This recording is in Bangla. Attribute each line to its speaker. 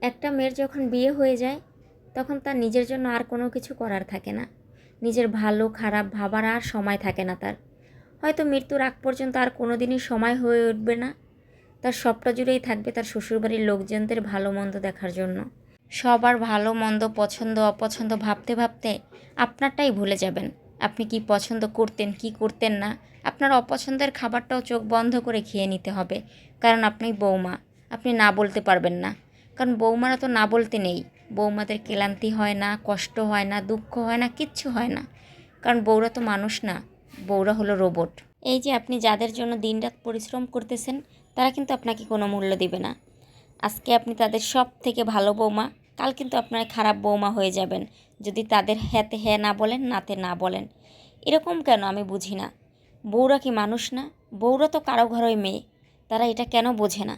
Speaker 1: একটা মেয়ের যখন বিয়ে হয়ে যায় তখন তার নিজের জন্য আর কোনো কিছু করার থাকে না। নিজের ভালো খারাপ ভাবার আর সময় থাকে না তার। হয়তো মৃত্যুর আগ পর্যন্ত আর কোনো দিনই সময় হয়ে উঠবে না। তার সবটা জুড়েই থাকবে তার শ্বশুরবাড়ির লোকজনদের ভালো মন্দ দেখার জন্য। সবার ভালো মন্দ পছন্দ অপছন্দ ভাবতে ভাবতে আপনারটাই ভুলে যাবেন। আপনি কি পছন্দ করতেন কি করতেন না, আপনার অপছন্দের খাবারটাও চোখ বন্ধ করে খেয়ে নিতে হবে। কারণ আপনি বৌমা, আপনি না বলতে পারবেন না। কারণ বৌমারা তো না বলতে নেই। বৌমাদের ক্লান্তি হয় না, কষ্ট হয় না, দুঃখ হয় না, কিচ্ছু হয় না। কারণ বউরা তো মানুষ না, বউরা হলো রোবট। এই যে আপনি যাদের জন্য দিনরাত পরিশ্রম করতেছেন তারা কিন্তু আপনাকে কোনো মূল্য দিবে না। আজকে আপনি তাদের সব থেকে ভালো বৌমা, কাল কিন্তু আপনার খারাপ বৌমা হয়ে যাবেন যদি তাদের হ্যাঁতে হ্যাঁ না বলেন নাতে না বলেন। এরকম কেন আমি বুঝি না। বউরা কি মানুষ না? বউরা তো কারো ঘরোই মেয়ে, তারা এটা কেন বোঝে না?